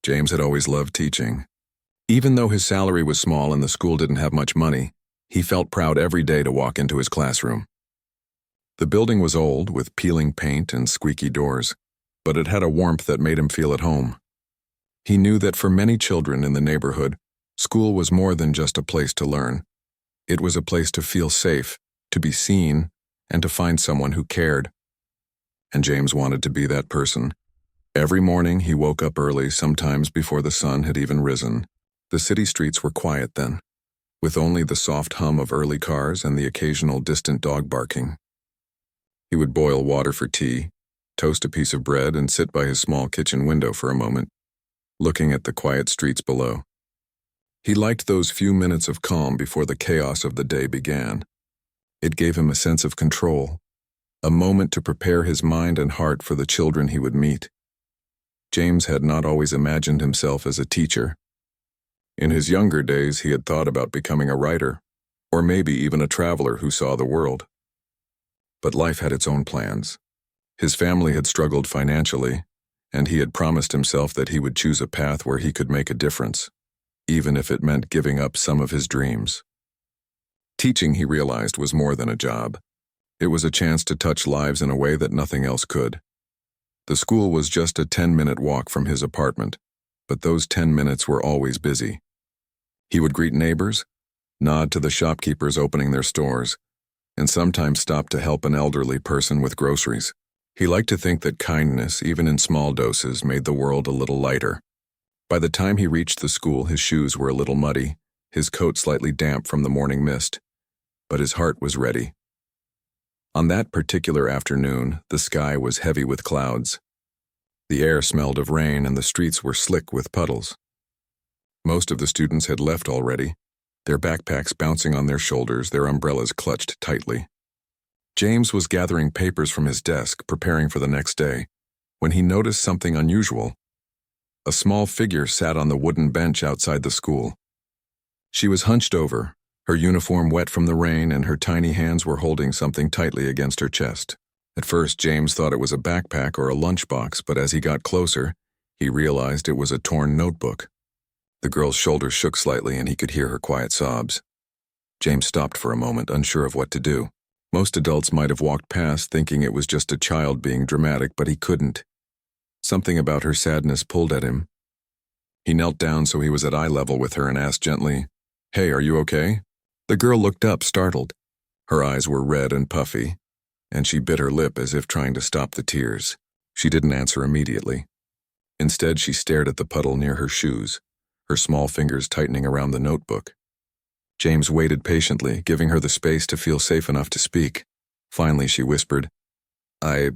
James had always loved teaching. Even though his salary was small and the school didn't have much money, he felt proud every day to walk into his classroom. The building was old, with peeling paint and squeaky doors, but it had a warmth that made him feel at home. He knew that for many children in the neighborhood, school was more than just a place to learn. It was a place to feel safe, to be seen, and to find someone who cared. And James wanted to be that person. Every morning he woke up early, sometimes before the sun had even risen. The city streets were quiet then, with only the soft hum of early cars and the occasional distant dog barking. He would boil water for tea, toast a piece of bread, and sit by his small kitchen window for a moment, looking at the quiet streets below. He liked those few minutes of calm before the chaos of the day began. It gave him a sense of control, a moment to prepare his mind and heart for the children he would meet. James had not always imagined himself as a teacher. In his younger days, he had thought about becoming a writer, or maybe even a traveler who saw the world. But life had its own plans. His family had struggled financially, and he had promised himself that he would choose a path where he could make a difference, even if it meant giving up some of his dreams. Teaching, he realized, was more than a job. It was a chance to touch lives in a way that nothing else could. The school was just a 10-minute walk from his apartment, but those 10 minutes were always busy. He would greet neighbors, nod to the shopkeepers opening their stores, and sometimes stop to help an elderly person with groceries. He liked to think that kindness, even in small doses, made the world a little lighter. By the time he reached the school, his shoes were a little muddy, his coat slightly damp from the morning mist, but his heart was ready. On that particular afternoon, the sky was heavy with clouds. The air smelled of rain and the streets were slick with puddles. Most of the students had left already, their backpacks bouncing on their shoulders, their umbrellas clutched tightly. James was gathering papers from his desk, preparing for the next day, when he noticed something unusual. A small figure sat on the wooden bench outside the school. She was hunched over, her uniform wet from the rain, and her tiny hands were holding something tightly against her chest. At first, James thought it was a backpack or a lunchbox, but as he got closer, he realized it was a torn notebook. The girl's shoulders shook slightly, and he could hear her quiet sobs. James stopped for a moment, unsure of what to do. Most adults might have walked past, thinking it was just a child being dramatic, but he couldn't. Something about her sadness pulled at him. He knelt down so he was at eye level with her and asked gently, "Hey, are you okay?" The girl looked up, startled. Her eyes were red and puffy, and she bit her lip as if trying to stop the tears. She didn't answer immediately. Instead, she stared at the puddle near her shoes, her small fingers tightening around the notebook. James waited patiently, giving her the space to feel safe enough to speak. Finally, she whispered, I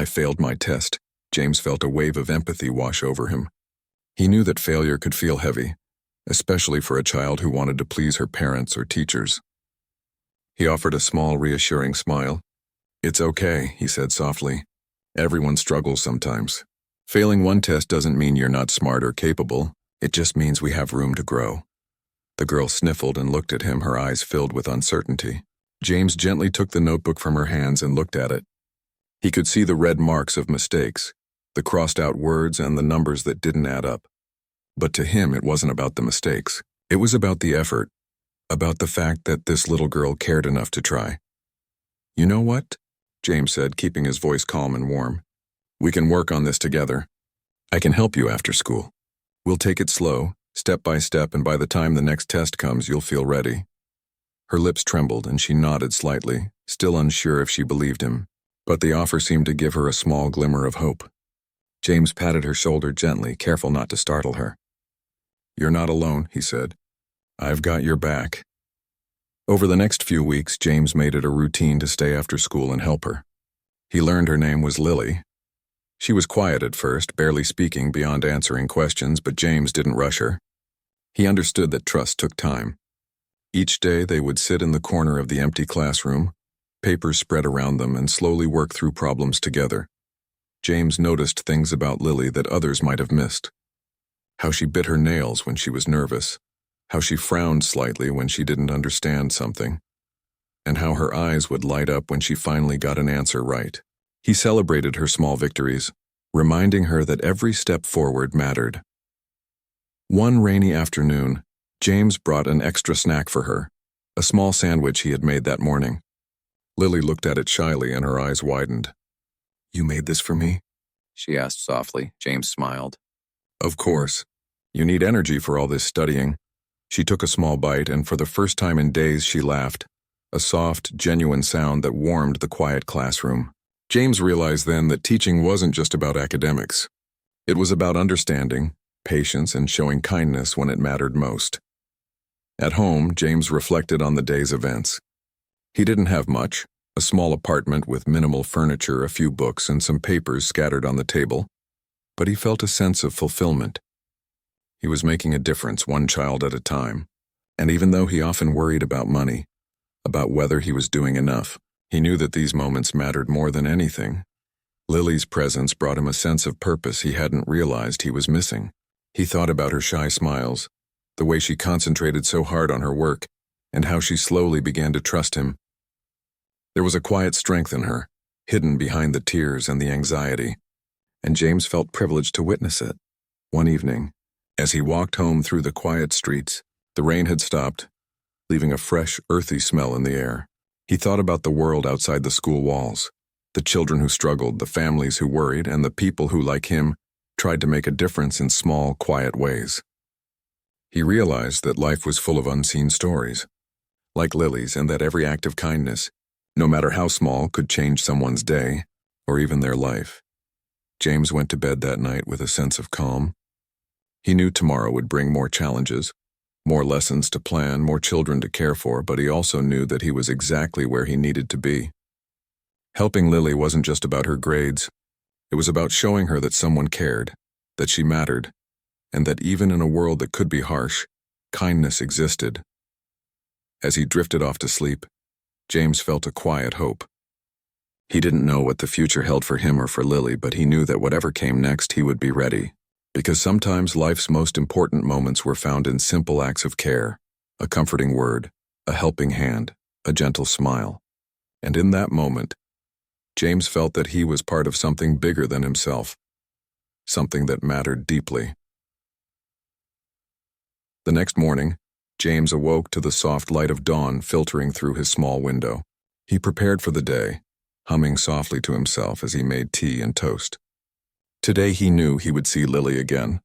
failed my test." James felt a wave of empathy wash over him. He knew that failure could feel heavy, especially for a child who wanted to please her parents or teachers. He offered a small, reassuring smile. "It's okay," he said softly. "Everyone struggles sometimes. Failing one test doesn't mean you're not smart or capable. It just means we have room to grow." The girl sniffled and looked at him, her eyes filled with uncertainty. James gently took the notebook from her hands and looked at it. He could see the red marks of mistakes, the crossed-out words and the numbers that didn't add up. But to him, it wasn't about the mistakes. It was about the effort, about the fact that this little girl cared enough to try. "You know what?" James said, keeping his voice calm and warm. "We can work on this together. I can help you after school. We'll take it slow, step by step, and by the time the next test comes, you'll feel ready." Her lips trembled, and she nodded slightly, still unsure if she believed him. But the offer seemed to give her a small glimmer of hope. James patted her shoulder gently, careful not to startle her. "You're not alone," he said. "I've got your back." Over the next few weeks, James made it a routine to stay after school and help her. He learned her name was Lily. She was quiet at first, barely speaking beyond answering questions, but James didn't rush her. He understood that trust took time. Each day they would sit in the corner of the empty classroom, papers spread around them, and slowly work through problems together. James noticed things about Lily that others might have missed. How she bit her nails when she was nervous, how she frowned slightly when she didn't understand something, and how her eyes would light up when she finally got an answer right. He celebrated her small victories, reminding her that every step forward mattered. One rainy afternoon, James brought an extra snack for her, a small sandwich he had made that morning. Lily looked at it shyly and her eyes widened. "You made this for me?" she asked softly. James smiled. "Of course. You need energy for all this studying." She took a small bite, and for the first time in days she laughed, a soft, genuine sound that warmed the quiet classroom. James realized then that teaching wasn't just about academics. It was about understanding, patience, and showing kindness when it mattered most. At home, James reflected on the day's events. He didn't have much, a small apartment with minimal furniture, a few books, and some papers scattered on the table, but he felt a sense of fulfillment. He was making a difference, one child at a time, and even though he often worried about money, about whether he was doing enough, he knew that these moments mattered more than anything. Lily's presence brought him a sense of purpose he hadn't realized he was missing. He thought about her shy smiles, the way she concentrated so hard on her work, and how she slowly began to trust him. There was a quiet strength in her, hidden behind the tears and the anxiety, and James felt privileged to witness it. One evening, as he walked home through the quiet streets, the rain had stopped, leaving a fresh, earthy smell in the air. He thought about the world outside the school walls, the children who struggled, the families who worried, and the people who, like him, tried to make a difference in small, quiet ways. He realized that life was full of unseen stories, like Lily's, and that every act of kindness, no matter how small, could change someone's day, or even their life. James went to bed that night with a sense of calm. He knew tomorrow would bring more challenges, more lessons to plan, more children to care for, but he also knew that he was exactly where he needed to be. Helping Lily wasn't just about her grades. It was about showing her that someone cared, that she mattered, and that even in a world that could be harsh, kindness existed. As he drifted off to sleep, James felt a quiet hope. He didn't know what the future held for him or for Lily, but he knew that whatever came next, he would be ready. Because sometimes life's most important moments were found in simple acts of care, a comforting word, a helping hand, a gentle smile. And in that moment, James felt that he was part of something bigger than himself, something that mattered deeply. The next morning, James awoke to the soft light of dawn filtering through his small window. He prepared for the day, humming softly to himself as he made tea and toast. Today he knew he would see Lily again.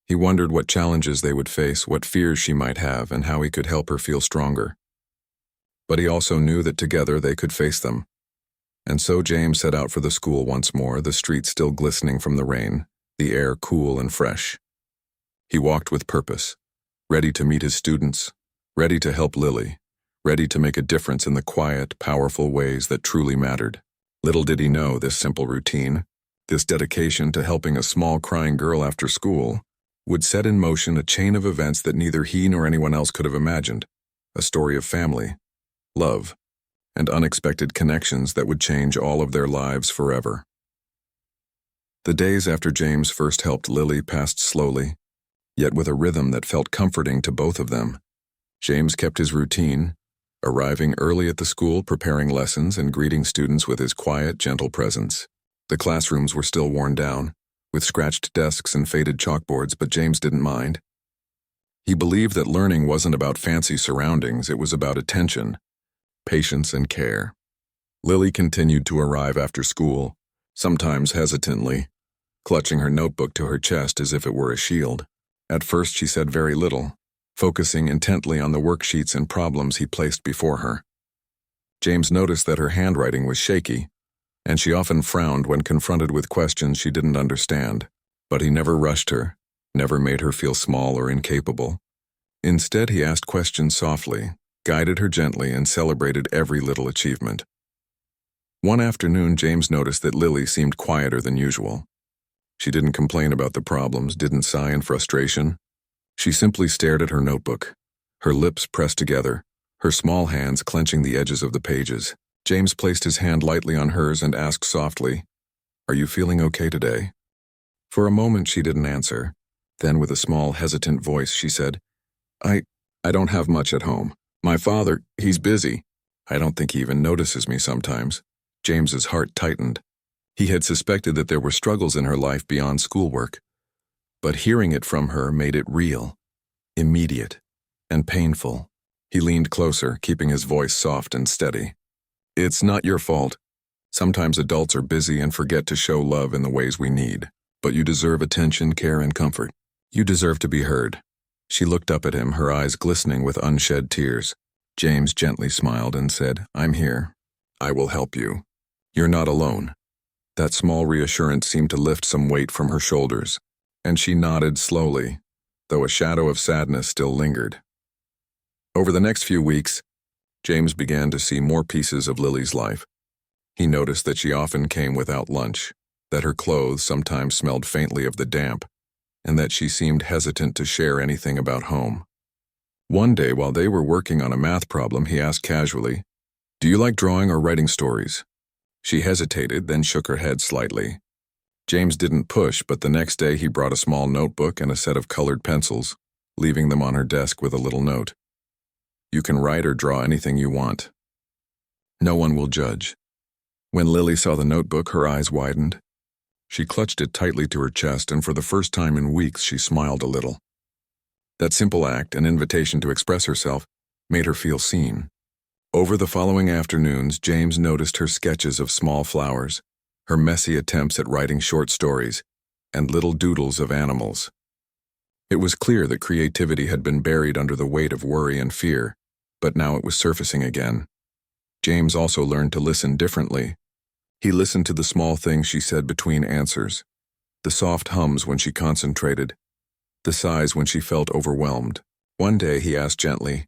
He wondered what challenges they would face, what fears she might have, and how he could help her feel stronger. But he also knew that together they could face them. And so James set out for the school once more, the streets still glistening from the rain, the air cool and fresh. He walked with purpose, ready to meet his students, ready to help Lily, ready to make a difference in the quiet, powerful ways that truly mattered. Little did he know this simple routine, this dedication to helping a small crying girl after school, would set in motion a chain of events that neither he nor anyone else could have imagined, a story of family, love, and unexpected connections that would change all of their lives forever. The days after James first helped Lily passed slowly, yet with a rhythm that felt comforting to both of them. James kept his routine, arriving early at the school, preparing lessons, and greeting students with his quiet, gentle presence. The classrooms were still worn down, with scratched desks and faded chalkboards, but James didn't mind. He believed that learning wasn't about fancy surroundings, it was about attention, patience, and care. Lily continued to arrive after school, sometimes hesitantly, clutching her notebook to her chest as if it were a shield. At first she said very little, focusing intently on the worksheets and problems he placed before her. James noticed that her handwriting was shaky, and she often frowned when confronted with questions she didn't understand. But he never rushed her, never made her feel small or incapable. Instead, he asked questions softly, guided her gently, and celebrated every little achievement. One afternoon, James noticed that Lily seemed quieter than usual. She didn't complain about the problems, didn't sigh in frustration. She simply stared at her notebook, her lips pressed together, her small hands clenching the edges of the pages. James placed his hand lightly on hers and asked softly, "Are you feeling okay today?" For a moment she didn't answer. Then with a small, hesitant voice she said, I don't have much at home. My father, he's busy. I don't think he even notices me sometimes." James's heart tightened. He had suspected that there were struggles in her life beyond schoolwork. But hearing it from her made it real, immediate, and painful. He leaned closer, keeping his voice soft and steady. It's not your fault. Sometimes adults are busy and forget to show love in the ways we need. But you deserve attention, care, and comfort. You deserve to be heard. She looked up at him, her eyes glistening with unshed tears. James gently smiled and said, I'm here. I will help you. You're not alone. That small reassurance seemed to lift some weight from her shoulders, and she nodded slowly, though a shadow of sadness still lingered. Over the next few weeks, James began to see more pieces of Lily's life. He noticed that she often came without lunch, that her clothes sometimes smelled faintly of the damp, and that she seemed hesitant to share anything about home. One day, while they were working on a math problem, he asked casually, Do you like drawing or writing stories? She hesitated, then shook her head slightly. James didn't push, but the next day he brought a small notebook and a set of colored pencils, leaving them on her desk with a little note. You can write or draw anything you want. No one will judge. When Lily saw the notebook, her eyes widened. She clutched it tightly to her chest, and for the first time in weeks she smiled a little. That simple act, an invitation to express herself, made her feel seen. Over the following afternoons, James noticed her sketches of small flowers, her messy attempts at writing short stories, and little doodles of animals. It was clear that creativity had been buried under the weight of worry and fear, but now it was surfacing again. James also learned to listen differently. He listened to the small things she said between answers, the soft hums when she concentrated, the sighs when she felt overwhelmed. One day he asked gently,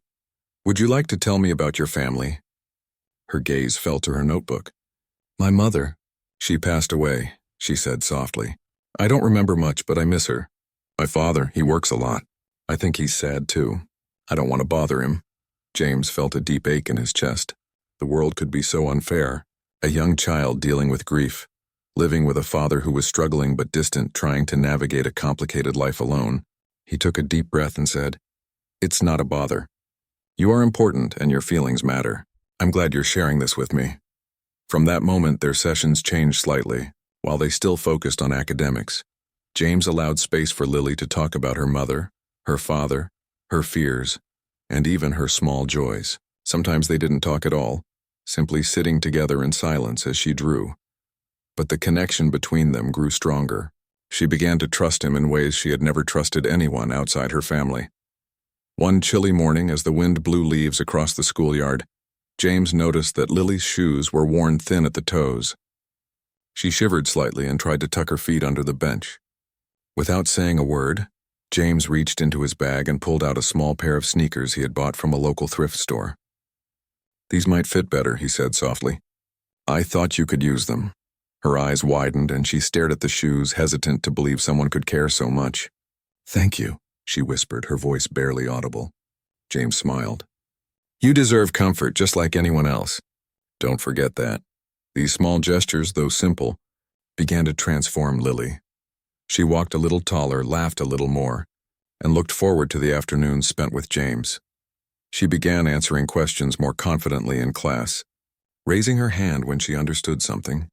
Would you like to tell me about your family? Her gaze fell to her notebook. My mother. She passed away, she said softly. I don't remember much, but I miss her. My father, he works a lot. I think he's sad too. I don't want to bother him. James felt a deep ache in his chest. The world could be so unfair. A young child dealing with grief, living with a father who was struggling but distant, trying to navigate a complicated life alone. He took a deep breath and said, It's not a bother. You are important and your feelings matter. I'm glad you're sharing this with me. From that moment, their sessions changed slightly. While they still focused on academics, James allowed space for Lily to talk about her mother, her father, her fears, and even her small joys. Sometimes they didn't talk at all, simply sitting together in silence as she drew. But the connection between them grew stronger. She began to trust him in ways she had never trusted anyone outside her family. One chilly morning, as the wind blew leaves across the schoolyard, James noticed that Lily's shoes were worn thin at the toes. She shivered slightly and tried to tuck her feet under the bench. Without saying a word, James reached into his bag and pulled out a small pair of sneakers he had bought from a local thrift store. These might fit better, he said softly. I thought you could use them. Her eyes widened and she stared at the shoes, hesitant to believe someone could care so much. Thank you, she whispered, her voice barely audible. James smiled. You deserve comfort just like anyone else. Don't forget that. These small gestures, though simple, began to transform Lily. She walked a little taller, laughed a little more, and looked forward to the afternoons spent with James. She began answering questions more confidently in class, raising her hand when she understood something,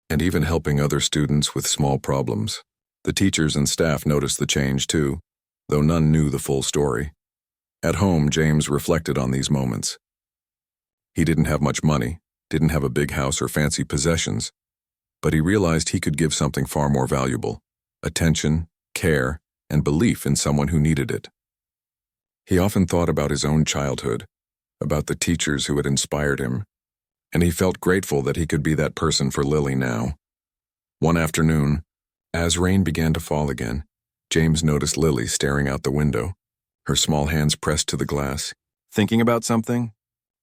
and even helping other students with small problems. The teachers and staff noticed the change too, though none knew the full story. At home, James reflected on these moments. He didn't have much money, didn't have a big house or fancy possessions, but he realized he could give something far more valuable: attention, care, and belief in someone who needed it. He often thought about his own childhood, about the teachers who had inspired him, and he felt grateful that he could be that person for Lily now. One afternoon, as rain began to fall again, James noticed Lily staring out the window, her small hands pressed to the glass. Thinking about something?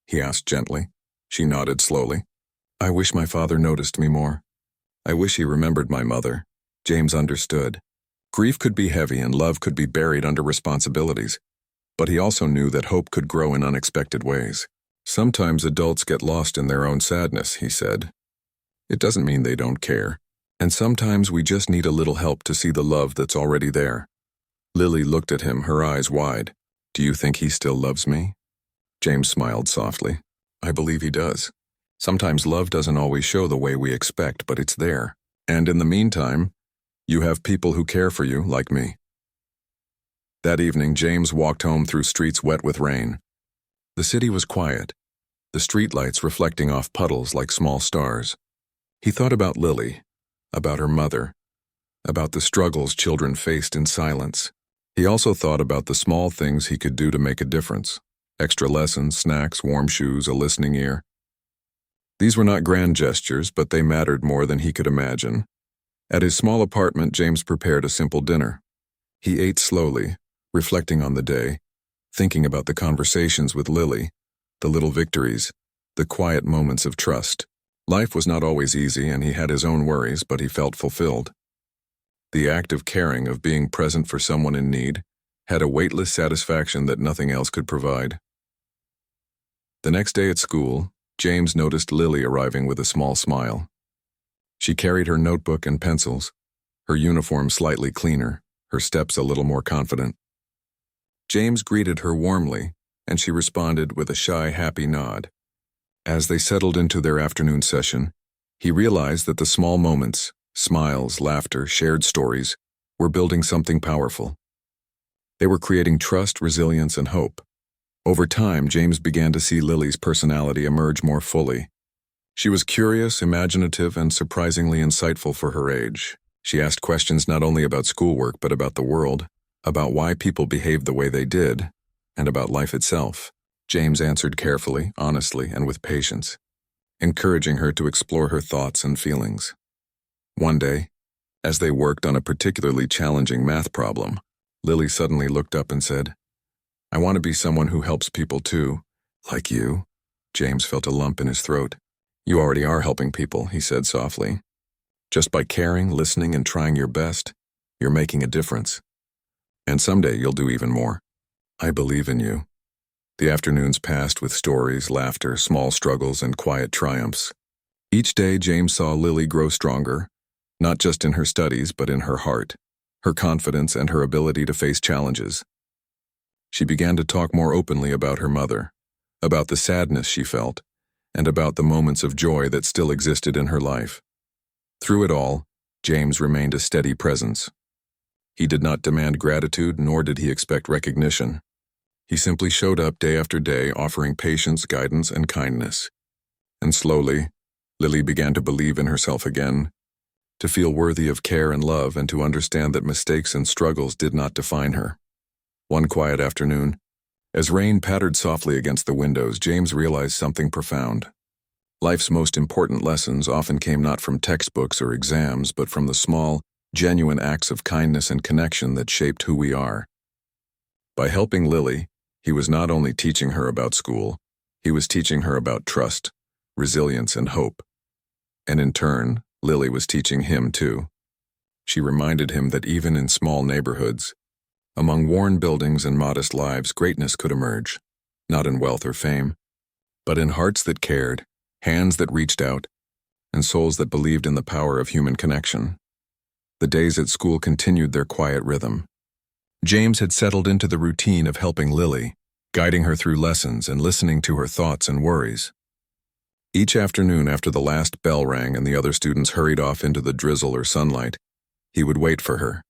He asked gently. She nodded slowly. I wish my father noticed me more. I wish he remembered my mother. James understood. Grief could be heavy and love could be buried under responsibilities, but he also knew that hope could grow in unexpected ways. Sometimes adults get lost in their own sadness, he said. It doesn't mean they don't care. And sometimes we just need a little help to see the love that's already there. Lily looked at him, her eyes wide. Do you think he still loves me? James smiled softly. I believe he does. Sometimes love doesn't always show the way we expect, but it's there. And in the meantime, you have people who care for you, like me. That evening, James walked home through streets wet with rain. The city was quiet, the streetlights reflecting off puddles like small stars. He thought about Lily, about her mother, about the struggles children faced in silence. He also thought about the small things he could do to make a difference. Extra lessons, snacks, warm shoes, a listening ear. These were not grand gestures, but they mattered more than he could imagine. At his small apartment, James prepared a simple dinner. He ate slowly, reflecting on the day, thinking about the conversations with Lily, the little victories, the quiet moments of trust. Life was not always easy, and he had his own worries, but he felt fulfilled. The act of caring, of being present for someone in need, had a weightless satisfaction that nothing else could provide. The next day at school, James noticed Lily arriving with a small smile. She carried her notebook and pencils, her uniform slightly cleaner, her steps a little more confident. James greeted her warmly, and she responded with a shy, happy nod. As they settled into their afternoon session, he realized that the small moments, smiles, laughter, shared stories, were building something powerful. They were creating trust, resilience, and hope. Over time, James began to see Lily's personality emerge more fully. She was curious, imaginative, and surprisingly insightful for her age. She asked questions not only about schoolwork but about the world, about why people behaved the way they did, and about life itself. James answered carefully, honestly, and with patience, encouraging her to explore her thoughts and feelings. One day, as they worked on a particularly challenging math problem, Lily suddenly looked up and said, "I want to be someone who helps people too, like you." James felt a lump in his throat. "You already are helping people," he said softly. "Just by caring, listening, and trying your best, you're making a difference. And someday you'll do even more. I believe in you." The afternoons passed with stories, laughter, small struggles, and quiet triumphs. Each day, James saw Lily grow stronger, not just in her studies but in her heart, her confidence, and her ability to face challenges. She began to talk more openly about her mother, about the sadness she felt, and about the moments of joy that still existed in her life. Through it all, James remained a steady presence. He did not demand gratitude, nor did he expect recognition. He simply showed up day after day, offering patience, guidance, and kindness. And slowly, Lily began to believe in herself again, to feel worthy of care and love, and to understand that mistakes and struggles did not define her. One quiet afternoon, as rain pattered softly against the windows, James realized something profound. Life's most important lessons often came not from textbooks or exams, but from the small, genuine acts of kindness and connection that shaped who we are. By helping Lily, he was not only teaching her about school, he was teaching her about trust, resilience, and hope. And in turn, Lily was teaching him too. She reminded him that even in small neighborhoods, among worn buildings and modest lives, greatness could emerge, not in wealth or fame, but in hearts that cared, hands that reached out, and souls that believed in the power of human connection. The days at school continued their quiet rhythm. James had settled into the routine of helping Lily, guiding her through lessons and listening to her thoughts and worries. Each afternoon after the last bell rang and the other students hurried off into the drizzle or sunlight, he would wait for her.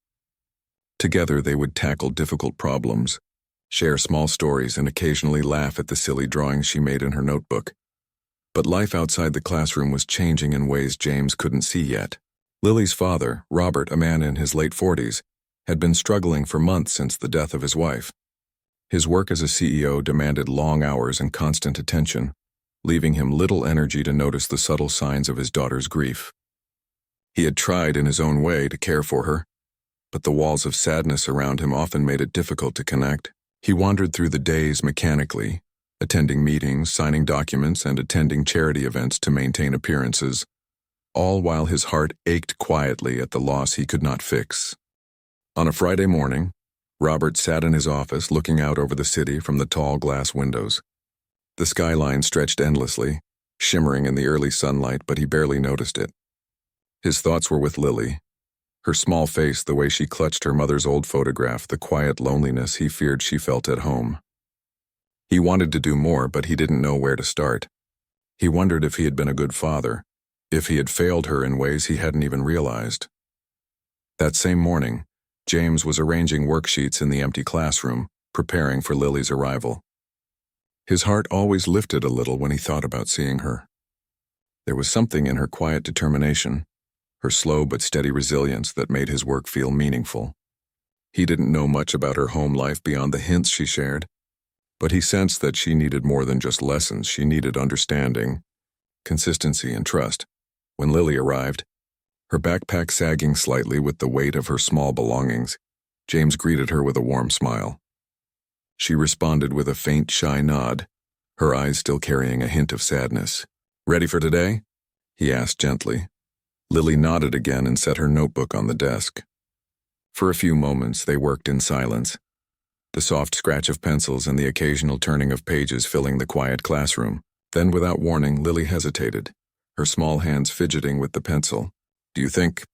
Together they would tackle difficult problems, share small stories, and occasionally laugh at the silly drawings she made in her notebook. But life outside the classroom was changing in ways James couldn't see yet. Lily's father, Robert, a man in his late 40s, had been struggling for months since the death of his wife. His work as a CEO demanded long hours and constant attention, leaving him little energy to notice the subtle signs of his daughter's grief. He had tried in his own way to care for her, but the walls of sadness around him often made it difficult to connect. He wandered through the days mechanically, attending meetings, signing documents, and attending charity events to maintain appearances, all while his heart ached quietly at the loss he could not fix. On a Friday morning, Robert sat in his office looking out over the city from the tall glass windows. The skyline stretched endlessly, shimmering in the early sunlight, but he barely noticed it. His thoughts were with Lily. Her small face, the way she clutched her mother's old photograph, the quiet loneliness he feared she felt at home. He wanted to do more, but he didn't know where to start. He wondered if he had been a good father, if he had failed her in ways he hadn't even realized. That same morning, James was arranging worksheets in the empty classroom, preparing for Lily's arrival. His heart always lifted a little when he thought about seeing her. There was something in her quiet determination, her slow but steady resilience that made his work feel meaningful. He didn't know much about her home life beyond the hints she shared, but he sensed that she needed more than just lessons. She needed understanding, consistency, and trust. When Lily arrived, her backpack sagging slightly with the weight of her small belongings, James greeted her with a warm smile. She responded with a faint, shy nod, her eyes still carrying a hint of sadness. "Ready for today?" he asked gently. Lily nodded again and set her notebook on the desk. For a few moments, they worked in silence, the soft scratch of pencils and the occasional turning of pages filling the quiet classroom. Then, without warning, Lily hesitated, her small hands fidgeting with the pencil. "Do you think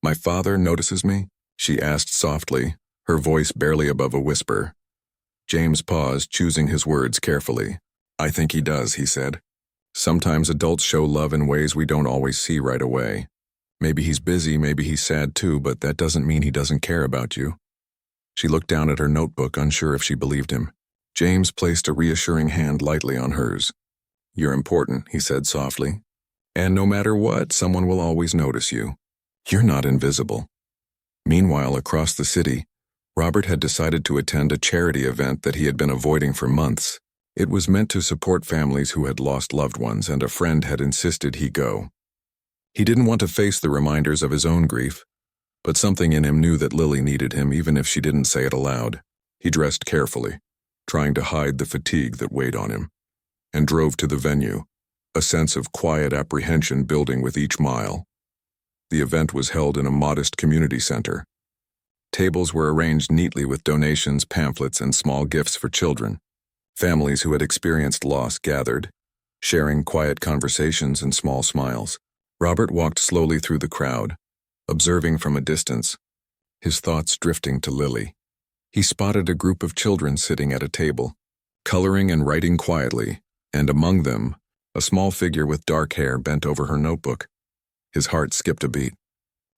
my father notices me?" she asked softly, her voice barely above a whisper. James paused, choosing his words carefully. "I think he does," he said. "Sometimes adults show love in ways we don't always see right away. Maybe he's busy, maybe he's sad too, but that doesn't mean he doesn't care about you." She looked down at her notebook, unsure if she believed him. James placed a reassuring hand lightly on hers. "You're important," he said softly. "And no matter what, someone will always notice you. You're not invisible." Meanwhile, across the city, Robert had decided to attend a charity event that he had been avoiding for months. It was meant to support families who had lost loved ones, and a friend had insisted he go. He didn't want to face the reminders of his own grief, but something in him knew that Lily needed him even if she didn't say it aloud. He dressed carefully, trying to hide the fatigue that weighed on him, and drove to the venue, a sense of quiet apprehension building with each mile. The event was held in a modest community center. Tables were arranged neatly with donations, pamphlets, and small gifts for children. Families who had experienced loss gathered, sharing quiet conversations and small smiles. Robert walked slowly through the crowd, observing from a distance, his thoughts drifting to Lily. He spotted a group of children sitting at a table, coloring and writing quietly, and among them, a small figure with dark hair bent over her notebook. His heart skipped a beat.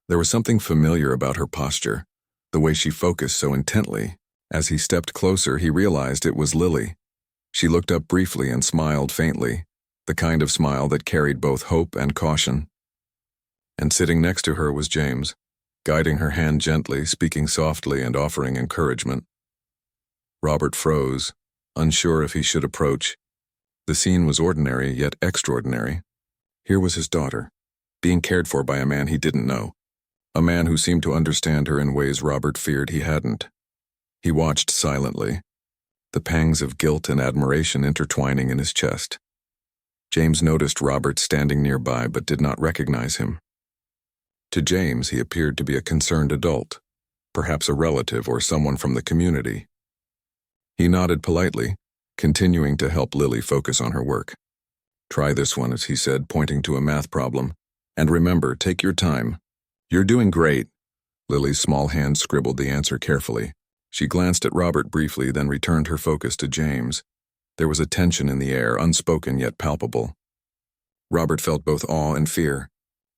There was something familiar about her posture, the way she focused so intently. As he stepped closer, he realized it was Lily. She looked up briefly and smiled faintly, the kind of smile that carried both hope and caution. And sitting next to her was James, guiding her hand gently, speaking softly and offering encouragement. Robert froze, unsure if he should approach. The scene was ordinary, yet extraordinary. Here was his daughter, being cared for by a man he didn't know, a man who seemed to understand her in ways Robert feared he hadn't. He watched silently, the pangs of guilt and admiration intertwining in his chest. James noticed Robert standing nearby but did not recognize him. To James, he appeared to be a concerned adult, perhaps a relative or someone from the community. He nodded politely, continuing to help Lily focus on her work. "Try this one," as he said, pointing to a math problem. "And remember, take your time. You're doing great." Lily's small hand scribbled the answer carefully. She glanced at Robert briefly, then returned her focus to James. There was a tension in the air, unspoken yet palpable. Robert felt both awe and fear.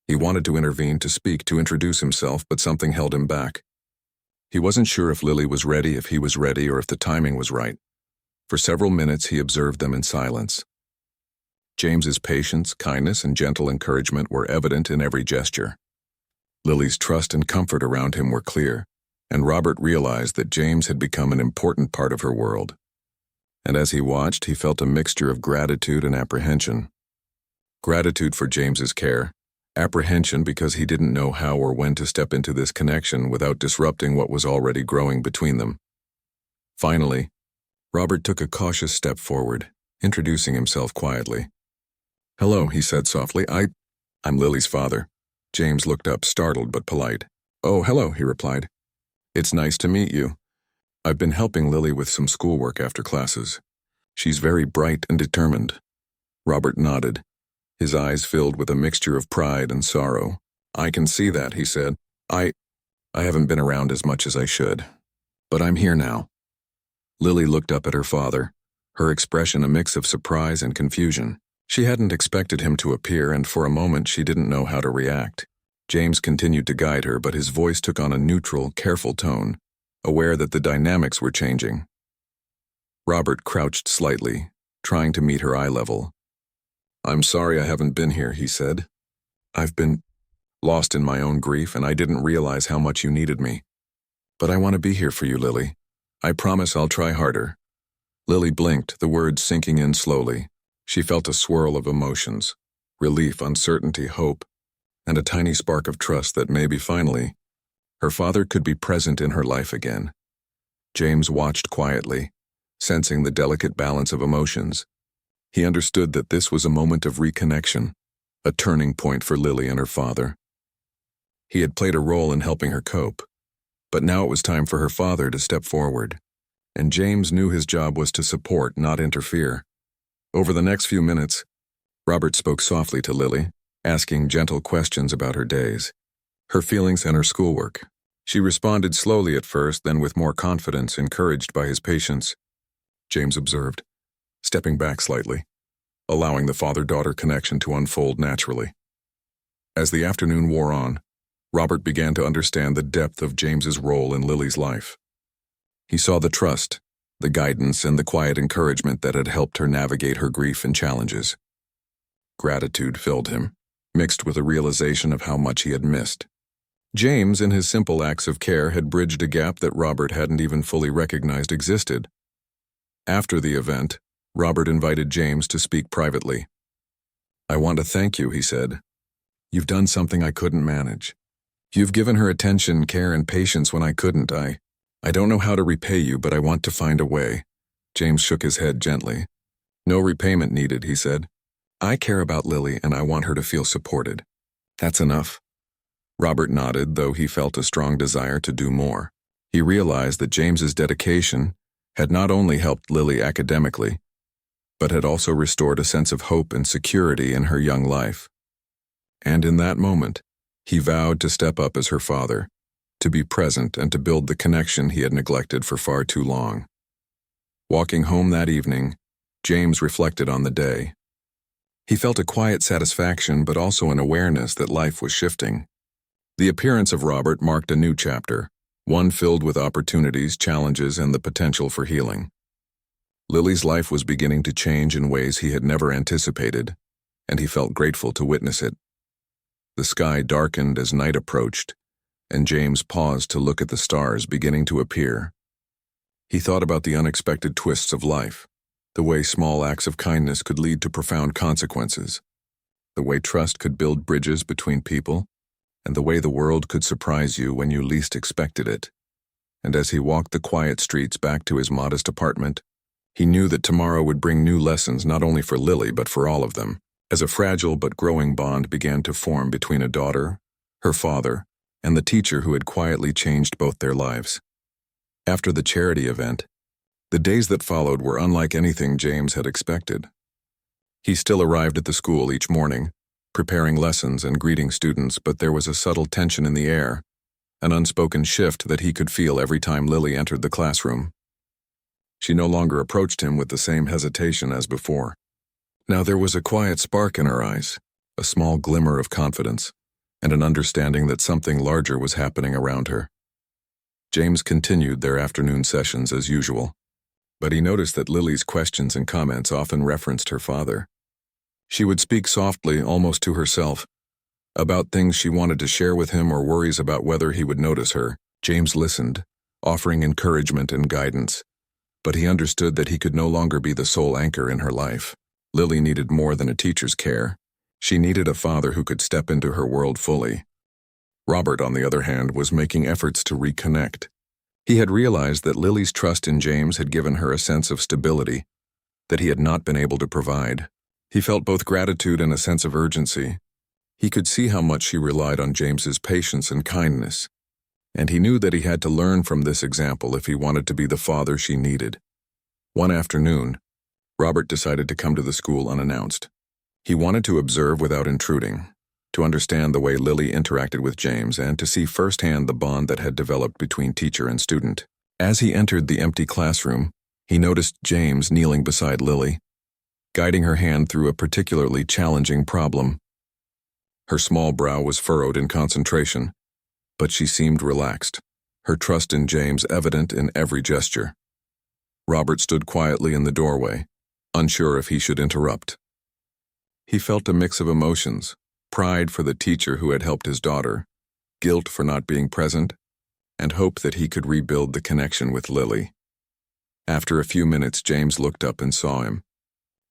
He wanted to intervene, to speak, to introduce himself, but something held him back. He wasn't sure if Lily was ready, if he was ready, or if the timing was right. For several minutes, he observed them in silence. James's patience, kindness, and gentle encouragement were evident in every gesture. Lily's trust and comfort around him were clear, and Robert realized that James had become an important part of her world. And as he watched, he felt a mixture of gratitude and apprehension. Gratitude for James's care, apprehension because he didn't know how or when to step into this connection without disrupting what was already growing between them. Finally, Robert took a cautious step forward, introducing himself quietly. "Hello," he said softly. I'm Lily's father." James looked up, startled but polite. "Oh, hello," he replied. "It's nice to meet you. I've been helping Lily with some schoolwork after classes. She's very bright and determined." Robert nodded, his eyes filled with a mixture of pride and sorrow. "I can see that," he said. I haven't been around as much as I should. But I'm here now." Lily looked up at her father, her expression a mix of surprise and confusion. She hadn't expected him to appear, and for a moment she didn't know how to react. James continued to guide her, but his voice took on a neutral, careful tone, aware that the dynamics were changing. Robert crouched slightly, trying to meet her eye level. "I'm sorry I haven't been here," he said. "I've been lost in my own grief, and I didn't realize how much you needed me. But I want to be here for you, Lily. I promise I'll try harder." Lily blinked, the words sinking in slowly. She felt a swirl of emotions: relief, uncertainty, hope, and a tiny spark of trust that maybe finally, her father could be present in her life again. James watched quietly, sensing the delicate balance of emotions. He understood that this was a moment of reconnection, a turning point for Lily and her father. He had played a role in helping her cope, but now it was time for her father to step forward, and James knew his job was to support, not interfere. Over the next few minutes, Robert spoke softly to Lily, asking gentle questions about her days, her feelings, and her schoolwork. She responded slowly at first, then with more confidence, encouraged by his patience. James observed, stepping back slightly, allowing the father-daughter connection to unfold naturally. As the afternoon wore on, Robert began to understand the depth of James's role in Lily's life. He saw the trust, the guidance, and the quiet encouragement that had helped her navigate her grief and challenges. Gratitude filled him, mixed with a realization of how much he had missed. James, in his simple acts of care, had bridged a gap that Robert hadn't even fully recognized existed. After the event, Robert invited James to speak privately. "I want to thank you," he said. "You've done something I couldn't manage. You've given her attention, care, and patience when I couldn't. I don't know how to repay you, but I want to find a way." James shook his head gently. "No repayment needed," he said. "I care about Lily, and I want her to feel supported. That's enough." Robert nodded, though he felt a strong desire to do more. He realized that James's dedication had not only helped Lily academically, but had also restored a sense of hope and security in her young life. And in that moment, he vowed to step up as her father, to be present and to build the connection he had neglected for far too long. Walking home that evening, James reflected on the day. He felt a quiet satisfaction, but also an awareness that life was shifting. The appearance of Robert marked a new chapter, one filled with opportunities, challenges, and the potential for healing. Lily's life was beginning to change in ways he had never anticipated, and he felt grateful to witness it. The sky darkened as night approached, and James paused to look at the stars beginning to appear. He thought about the unexpected twists of life, the way small acts of kindness could lead to profound consequences, the way trust could build bridges between people, and the way the world could surprise you when you least expected it. And as he walked the quiet streets back to his modest apartment, he knew that tomorrow would bring new lessons not only for Lily but for all of them, as a fragile but growing bond began to form between a daughter, her father, and the teacher who had quietly changed both their lives. After the charity event, the days that followed were unlike anything James had expected. He still arrived at the school each morning, preparing lessons and greeting students, but there was a subtle tension in the air, an unspoken shift that he could feel every time Lily entered the classroom. She no longer approached him with the same hesitation as before. Now there was a quiet spark in her eyes, a small glimmer of confidence, and an understanding that something larger was happening around her. James continued their afternoon sessions as usual, but he noticed that Lily's questions and comments often referenced her father. She would speak softly, almost to herself, about things she wanted to share with him or worries about whether he would notice her. James listened, offering encouragement and guidance, but he understood that he could no longer be the sole anchor in her life. Lily needed more than a teacher's care. She needed a father who could step into her world fully. Robert, on the other hand, was making efforts to reconnect. He had realized that Lily's trust in James had given her a sense of stability that he had not been able to provide. He felt both gratitude and a sense of urgency. He could see how much she relied on James's patience and kindness, and he knew that he had to learn from this example if he wanted to be the father she needed. One afternoon, Robert decided to come to the school unannounced. He wanted to observe without intruding, to understand the way Lily interacted with James, and to see firsthand the bond that had developed between teacher and student. As he entered the empty classroom, he noticed James kneeling beside Lily, guiding her hand through a particularly challenging problem. Her small brow was furrowed in concentration, but she seemed relaxed, her trust in James evident in every gesture. Robert stood quietly in the doorway, unsure if he should interrupt. He felt a mix of emotions, pride for the teacher who had helped his daughter, guilt for not being present, and hope that he could rebuild the connection with Lily. After a few minutes, James looked up and saw him.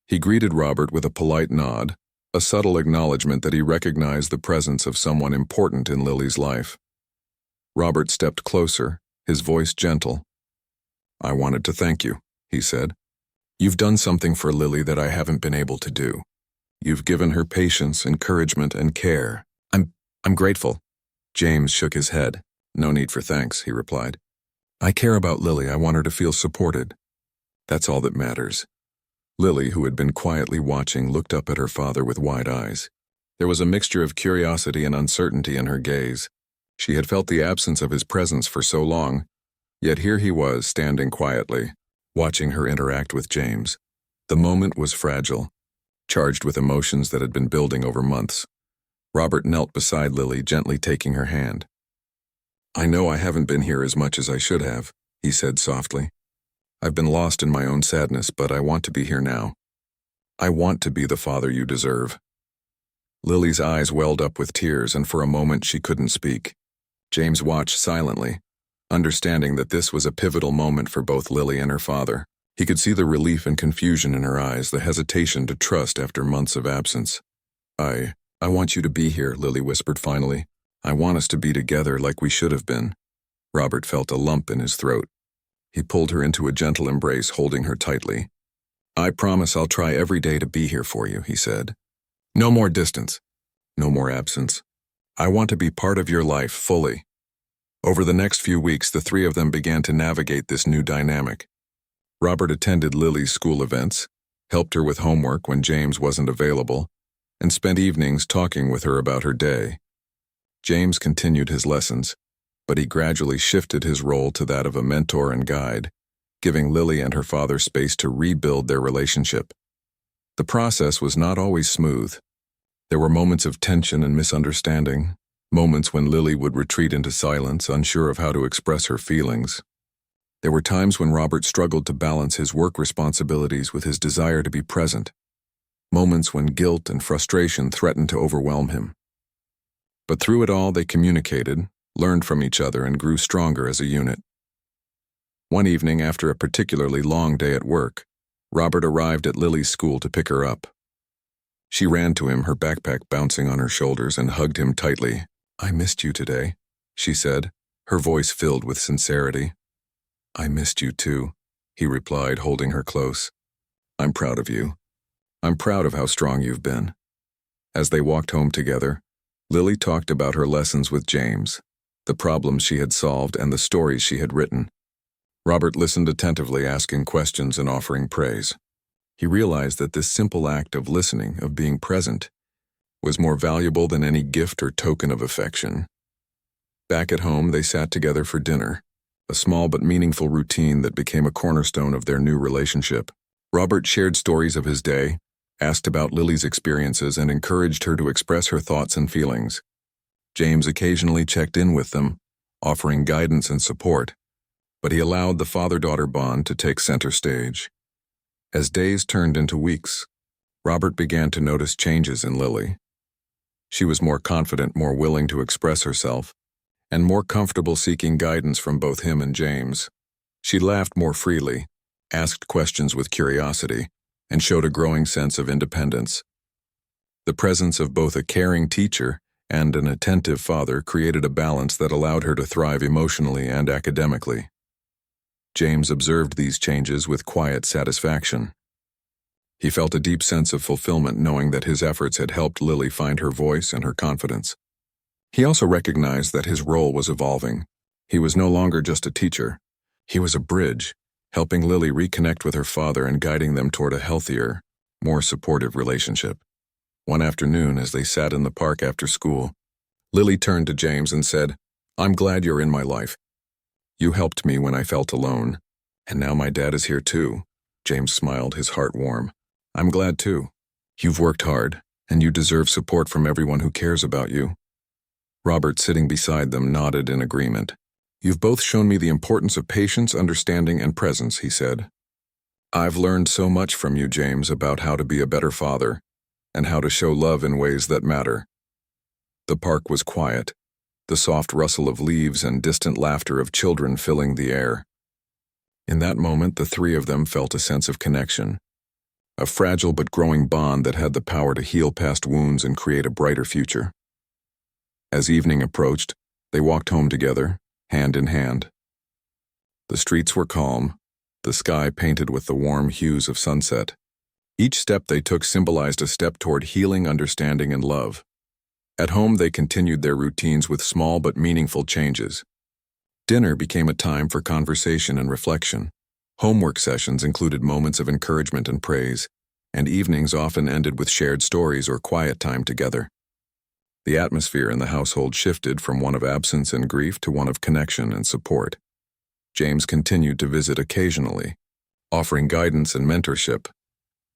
He greeted Robert with a polite nod, a subtle acknowledgement that he recognized the presence of someone important in Lily's life. Robert stepped closer, his voice gentle. "I wanted to thank you," he said. "You've done something for Lily that I haven't been able to do. You've given her patience, encouragement, and care. I'm grateful." James shook his head. "No need for thanks," he replied. "I care about Lily. I want her to feel supported. That's all that matters." Lily, who had been quietly watching, looked up at her father with wide eyes. There was a mixture of curiosity and uncertainty in her gaze. She had felt the absence of his presence for so long, yet here he was, standing quietly, watching her interact with James. The moment was fragile, charged with emotions that had been building over months. Robert knelt beside Lily, gently taking her hand. "I know I haven't been here as much as I should have," he said softly. "I've been lost in my own sadness, but I want to be here now. I want to be the father you deserve." Lily's eyes welled up with tears, and for a moment she couldn't speak. James watched silently, understanding that this was a pivotal moment for both Lily and her father. He could see the relief and confusion in her eyes, the hesitation to trust after months of absence. I want you to be here," Lily whispered finally. "I want us to be together like we should have been." Robert felt a lump in his throat. He pulled her into a gentle embrace, holding her tightly. "I promise I'll try every day to be here for you," he said. "No more distance. No more absence. I want to be part of your life fully." Over the next few weeks, the three of them began to navigate this new dynamic. Robert attended Lily's school events, helped her with homework when James wasn't available, and spent evenings talking with her about her day. James continued his lessons, but he gradually shifted his role to that of a mentor and guide, giving Lily and her father space to rebuild their relationship. The process was not always smooth. There were moments of tension and misunderstanding, moments when Lily would retreat into silence, unsure of how to express her feelings. There were times when Robert struggled to balance his work responsibilities with his desire to be present, moments when guilt and frustration threatened to overwhelm him. But through it all, they communicated, learned from each other, and grew stronger as a unit. One evening, after a particularly long day at work, Robert arrived at Lily's school to pick her up. She ran to him, her backpack bouncing on her shoulders, and hugged him tightly. "I missed you today," she said, her voice filled with sincerity. "I missed you too," he replied, holding her close. "I'm proud of you. I'm proud of how strong you've been." As they walked home together, Lily talked about her lessons with James, the problems she had solved, and the stories she had written. Robert listened attentively, asking questions and offering praise. He realized that this simple act of listening, of being present, was more valuable than any gift or token of affection. Back at home, they sat together for dinner, a small but meaningful routine that became a cornerstone of their new relationship. Robert shared stories of his day, asked about Lily's experiences, and encouraged her to express her thoughts and feelings. James occasionally checked in with them, offering guidance and support, but he allowed the father-daughter bond to take center stage. As days turned into weeks, Robert began to notice changes in Lily. She was more confident, more willing to express herself, and more comfortable seeking guidance from both him and James. She laughed more freely, asked questions with curiosity, and showed a growing sense of independence. The presence of both a caring teacher and an attentive father created a balance that allowed her to thrive emotionally and academically. James observed these changes with quiet satisfaction. He felt a deep sense of fulfillment knowing that his efforts had helped Lily find her voice and her confidence. He also recognized that his role was evolving. He was no longer just a teacher. He was a bridge, helping Lily reconnect with her father and guiding them toward a healthier, more supportive relationship. One afternoon, as they sat in the park after school, Lily turned to James and said, "I'm glad you're in my life. You helped me when I felt alone, and now my dad is here too." James smiled, his heart warm. "I'm glad too. You've worked hard, and you deserve support from everyone who cares about you." Robert, sitting beside them, nodded in agreement. "You've both shown me the importance of patience, understanding, and presence," he said. "I've learned so much from you, James, about how to be a better father and how to show love in ways that matter." The park was quiet, the soft rustle of leaves and distant laughter of children filling the air. In that moment, the three of them felt a sense of connection, a fragile but growing bond that had the power to heal past wounds and create a brighter future. As evening approached, they walked home together, hand in hand. The streets were calm, the sky painted with the warm hues of sunset. Each step they took symbolized a step toward healing, understanding, and love. At home, they continued their routines with small but meaningful changes. Dinner became a time for conversation and reflection. Homework sessions included moments of encouragement and praise, and evenings often ended with shared stories or quiet time together. The atmosphere in the household shifted from one of absence and grief to one of connection and support. James continued to visit occasionally, offering guidance and mentorship,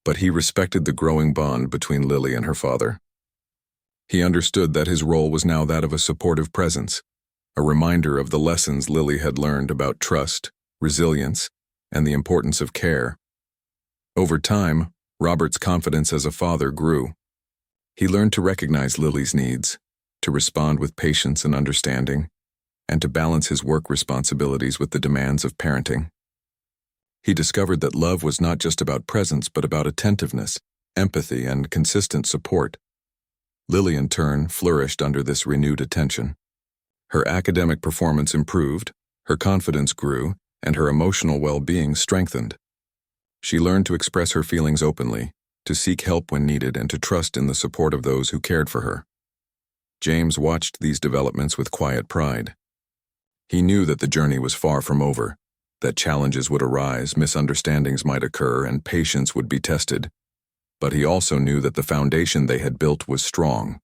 but he respected the growing bond between Lily and her father. He understood that his role was now that of a supportive presence, a reminder of the lessons Lily had learned about trust, resilience, and the importance of care. Over time, Robert's confidence as a father grew. He learned to recognize Lily's needs, to respond with patience and understanding, and to balance his work responsibilities with the demands of parenting. He discovered that love was not just about presence but about attentiveness, empathy, and consistent support. Lily, in turn, flourished under this renewed attention. Her academic performance improved, her confidence grew, and her emotional well-being strengthened. She learned to express her feelings openly, to seek help when needed, and to trust in the support of those who cared for her. James watched these developments with quiet pride. He knew that the journey was far from over, that challenges would arise, misunderstandings might occur, and patience would be tested. But he also knew that the foundation they had built was strong.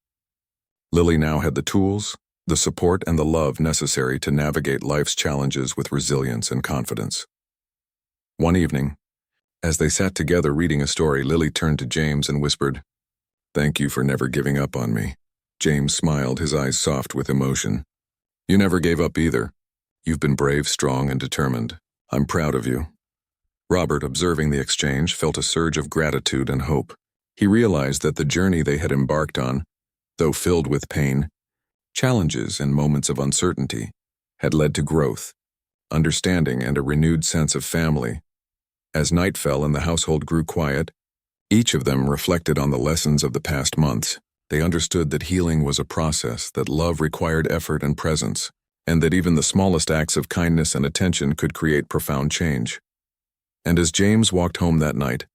Lily now had the tools, the support, and the love necessary to navigate life's challenges with resilience and confidence. One evening, as they sat together reading a story, Lily turned to James and whispered, "Thank you for never giving up on me." James smiled, his eyes soft with emotion. "You never gave up either. You've been brave, strong, and determined. I'm proud of you." Robert, observing the exchange, felt a surge of gratitude and hope. He realized that the journey they had embarked on, though filled with pain, challenges, and moments of uncertainty, had led to growth, understanding, and a renewed sense of family. As night fell and the household grew quiet, each of them reflected on the lessons of the past months. They understood that healing was a process, that love required effort and presence, and that even the smallest acts of kindness and attention could create profound change. And as James walked home that night,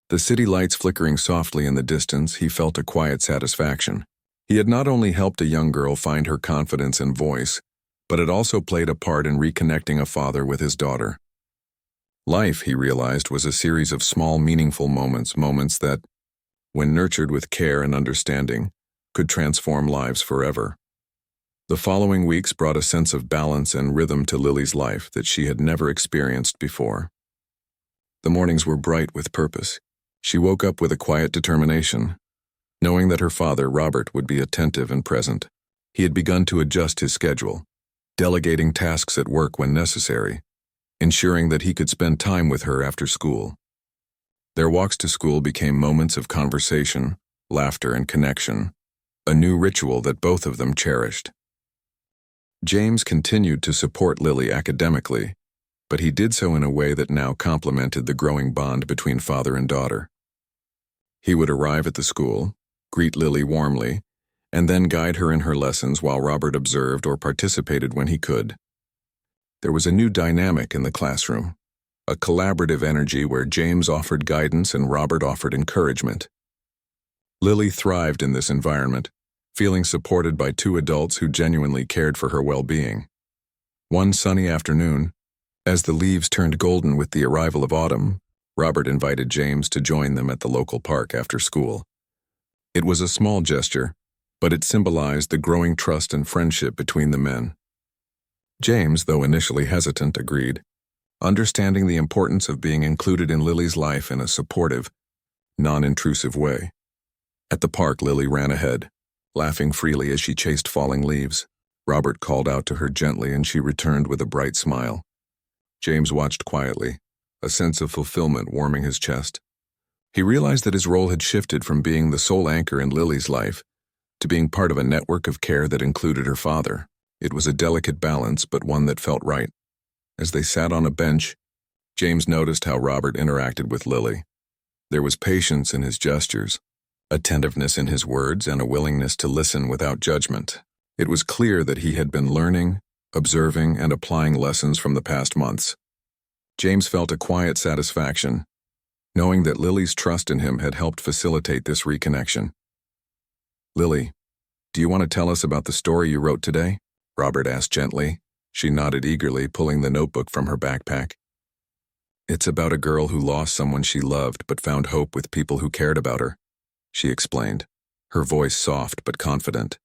the city lights flickering softly in the distance, he felt a quiet satisfaction. He had not only helped a young girl find her confidence and voice, but had also played a part in reconnecting a father with his daughter. Life, he realized, was a series of small, meaningful moments that, when nurtured with care and understanding, could transform lives forever. The following weeks brought a sense of balance and rhythm to Lily's life that she had never experienced before. The mornings were bright with purpose. She woke up with a quiet determination, knowing that her father, Robert, would be attentive and present. He had begun to adjust his schedule, delegating tasks at work when necessary, ensuring that he could spend time with her after school. Their walks to school became moments of conversation, laughter, and connection, a new ritual that both of them cherished. James continued to support Lily academically, but he did so in a way that now complemented the growing bond between father and daughter. He would arrive at the school, greet Lily warmly, and then guide her in her lessons while Robert observed or participated when he could. There was a new dynamic in the classroom, a collaborative energy where James offered guidance and Robert offered encouragement. Lily thrived in this environment, feeling supported by two adults who genuinely cared for her well-being. One sunny afternoon, as the leaves turned golden with the arrival of autumn, Robert invited James to join them at the local park after school. It was a small gesture, but it symbolized the growing trust and friendship between the men. James, though initially hesitant, agreed, understanding the importance of being included in Lily's life in a supportive, non-intrusive way. At the park, Lily ran ahead, laughing freely as she chased falling leaves. Robert called out to her gently and she returned with a bright smile. James watched quietly, a sense of fulfillment warming his chest. He realized that his role had shifted from being the sole anchor in Lily's life to being part of a network of care that included her father. It was a delicate balance, but one that felt right. As they sat on a bench, James noticed how Robert interacted with Lily. There was patience in his gestures, attentiveness in his words, and a willingness to listen without judgment. It was clear that he had been learning, observing, and applying lessons from the past months. James felt a quiet satisfaction, knowing that Lily's trust in him had helped facilitate this reconnection. "Lily, do you want to tell us about the story you wrote today?" Robert asked gently. She nodded eagerly, pulling the notebook from her backpack. "It's about a girl who lost someone she loved but found hope with people who cared about her," she explained, her voice soft but confident.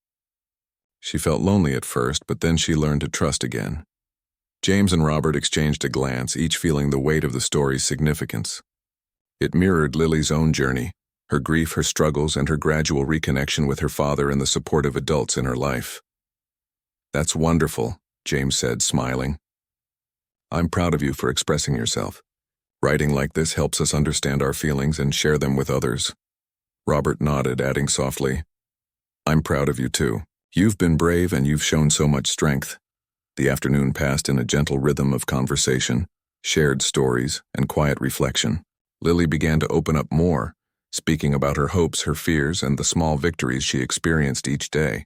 She felt lonely at first, but then she learned to trust again. James and Robert exchanged a glance, each feeling the weight of the story's significance. It mirrored Lily's own journey, her grief, her struggles, and her gradual reconnection with her father and the supportive adults in her life. "That's wonderful," James said, smiling. "I'm proud of you for expressing yourself. Writing like this helps us understand our feelings and share them with others." Robert nodded, adding softly, "I'm proud of you too. You've been brave and you've shown so much strength." The afternoon passed in a gentle rhythm of conversation, shared stories, and quiet reflection. Lily began to open up more, speaking about her hopes, her fears, and the small victories she experienced each day.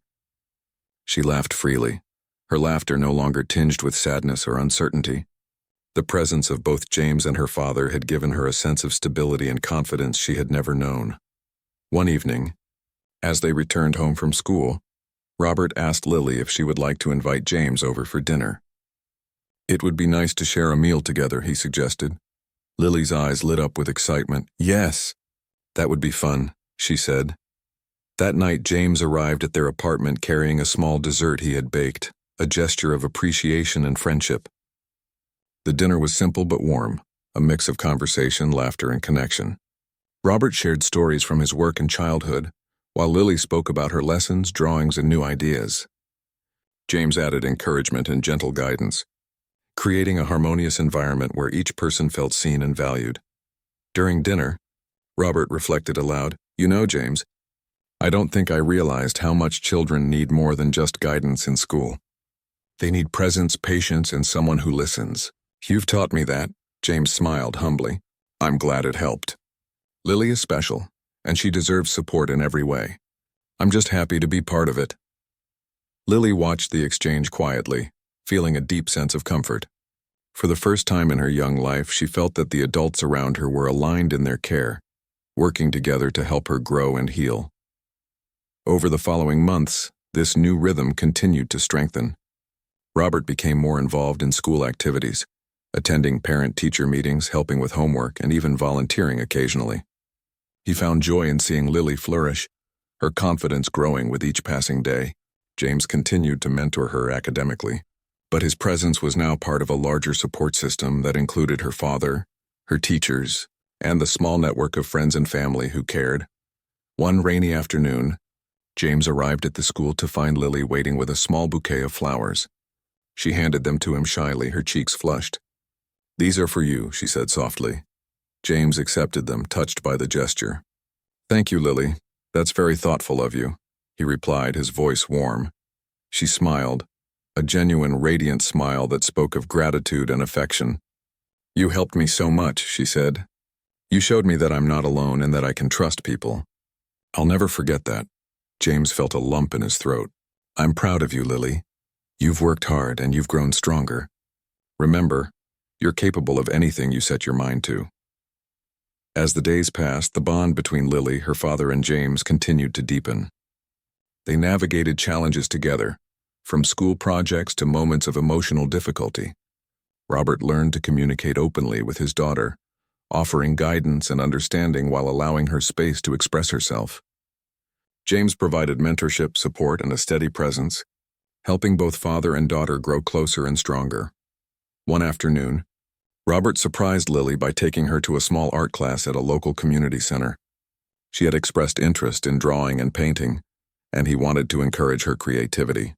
She laughed freely, her laughter no longer tinged with sadness or uncertainty. The presence of both James and her father had given her a sense of stability and confidence she had never known. One evening, as they returned home from school, Robert asked Lily if she would like to invite James over for dinner. "It would be nice to share a meal together," he suggested. Lily's eyes lit up with excitement. "Yes, that would be fun," she said. That night, James arrived at their apartment carrying a small dessert he had baked, a gesture of appreciation and friendship. The dinner was simple but warm, a mix of conversation, laughter, and connection. Robert shared stories from his work and childhood, while Lily spoke about her lessons, drawings, and new ideas. James added encouragement and gentle guidance, creating a harmonious environment where each person felt seen and valued. During dinner, Robert reflected aloud, "You know, James, I don't think I realized how much children need more than just guidance in school. They need presence, patience, and someone who listens. You've taught me that." James smiled humbly. "I'm glad it helped. Lily is special, and she deserves support in every way. I'm just happy to be part of it." Lily watched the exchange quietly, feeling a deep sense of comfort. For the first time in her young life, she felt that the adults around her were aligned in their care, working together to help her grow and heal. Over the following months, this new rhythm continued to strengthen. Robert became more involved in school activities, attending parent-teacher meetings, helping with homework, and even volunteering occasionally. He found joy in seeing Lily flourish, her confidence growing with each passing day. James continued to mentor her academically, but his presence was now part of a larger support system that included her father, her teachers, and the small network of friends and family who cared. One rainy afternoon, James arrived at the school to find Lily waiting with a small bouquet of flowers. She handed them to him shyly, her cheeks flushed. "These are for you," she said softly. James accepted them, touched by the gesture. "Thank you, Lily. That's very thoughtful of you," he replied, his voice warm. She smiled, a genuine, radiant smile that spoke of gratitude and affection. "You helped me so much," she said. "You showed me that I'm not alone and that I can trust people." "I'll never forget that." James felt a lump in his throat. "I'm proud of you, Lily. You've worked hard and you've grown stronger. Remember, you're capable of anything you set your mind to." As the days passed, the bond between Lily, her father, and James continued to deepen. They navigated challenges together, from school projects to moments of emotional difficulty. Robert learned to communicate openly with his daughter, offering guidance and understanding while allowing her space to express herself. James provided mentorship, support, and a steady presence, helping both father and daughter grow closer and stronger. One afternoon, Robert surprised Lily by taking her to a small art class at a local community center. She had expressed interest in drawing and painting, and he wanted to encourage her creativity.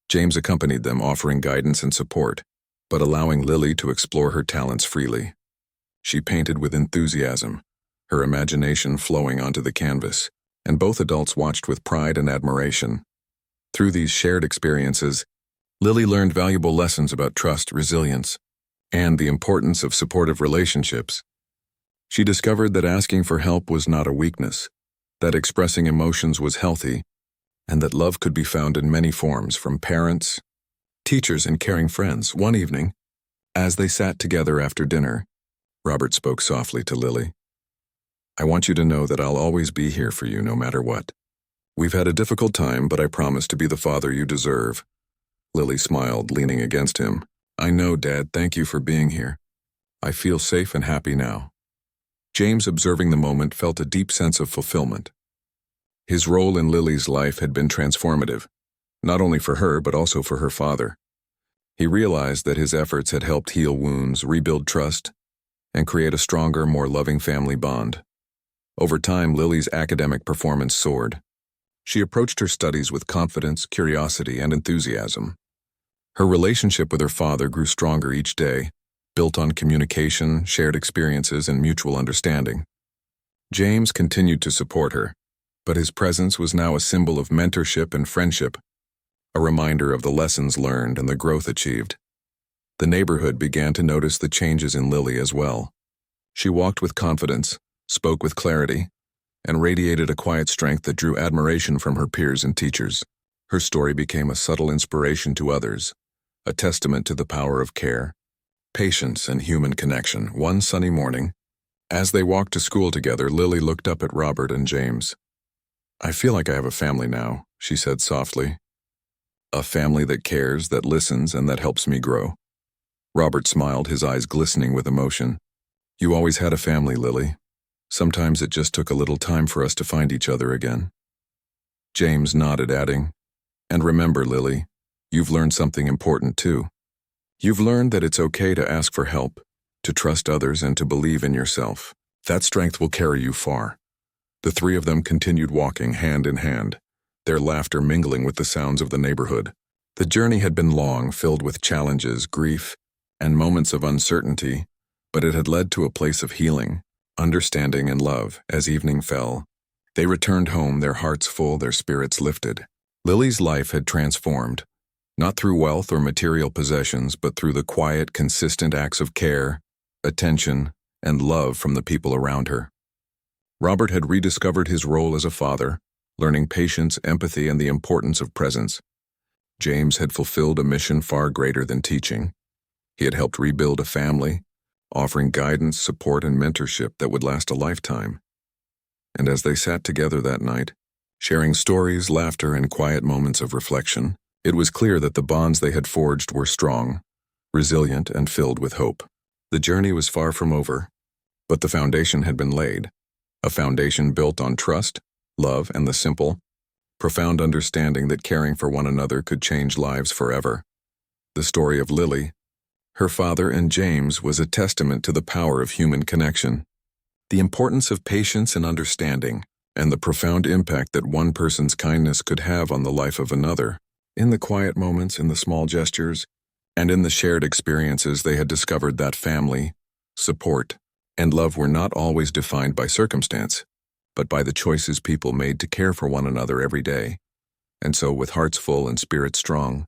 James accompanied them, offering guidance and support, but allowing Lily to explore her talents freely. She painted with enthusiasm, her imagination flowing onto the canvas, and both adults watched with pride and admiration. Through these shared experiences, Lily learned valuable lessons about trust, resilience, and the importance of supportive relationships. She discovered that asking for help was not a weakness, that expressing emotions was healthy, and that love could be found in many forms, from parents, teachers, and caring friends. One evening, as they sat together after dinner, Robert spoke softly to Lily. "I want you to know that I'll always be here for you no matter what. We've had a difficult time, but I promise to be the father you deserve." Lily smiled, leaning against him. "I know, Dad. Thank you for being here. I feel safe and happy now." James, observing the moment, felt a deep sense of fulfillment. His role in Lily's life had been transformative, not only for her but also for her father. He realized that his efforts had helped heal wounds, rebuild trust, and create a stronger, more loving family bond. Over time, Lily's academic performance soared. She approached her studies with confidence, curiosity, and enthusiasm. Her relationship with her father grew stronger each day, built on communication, shared experiences, and mutual understanding. James continued to support her, but his presence was now a symbol of mentorship and friendship, a reminder of the lessons learned and the growth achieved. The neighborhood began to notice the changes in Lily as well. She walked with confidence, spoke with clarity, and radiated a quiet strength that drew admiration from her peers and teachers. Her story became a subtle inspiration to others, a testament to the power of care, patience, and human connection. One sunny morning, as they walked to school together, Lily looked up at Robert and James. "I feel like I have a family now," she said softly. "A family that cares, that listens, and that helps me grow." Robert smiled, his eyes glistening with emotion. "You always had a family, Lily. Sometimes it just took a little time for us to find each other again." James nodded, adding, "And remember, Lily, you've learned something important too. You've learned that it's okay to ask for help, to trust others, and to believe in yourself. That strength will carry you far." The three of them continued walking hand in hand, their laughter mingling with the sounds of the neighborhood. The journey had been long, filled with challenges, grief, and moments of uncertainty, but it had led to a place of healing, understanding, and love. As evening fell, they returned home, their hearts full, their spirits lifted. Lily's life had transformed, not through wealth or material possessions, but through the quiet, consistent acts of care, attention, and love from the people around her. Robert had rediscovered his role as a father, learning patience, empathy, and the importance of presence. James had fulfilled a mission far greater than teaching. He had helped rebuild a family, offering guidance, support, and mentorship that would last a lifetime. And as they sat together that night, sharing stories, laughter, and quiet moments of reflection, it was clear that the bonds they had forged were strong, resilient, and filled with hope. The journey was far from over, but the foundation had been laid, a foundation built on trust, love, and the simple, profound understanding that caring for one another could change lives forever. The story of Lily, her father, and James was a testament to the power of human connection, the importance of patience and understanding, and the profound impact that one person's kindness could have on the life of another. In the quiet moments, in the small gestures, and in the shared experiences, they had discovered that family, support, and love were not always defined by circumstance, but by the choices people made to care for one another every day. And so, with hearts full and spirits strong,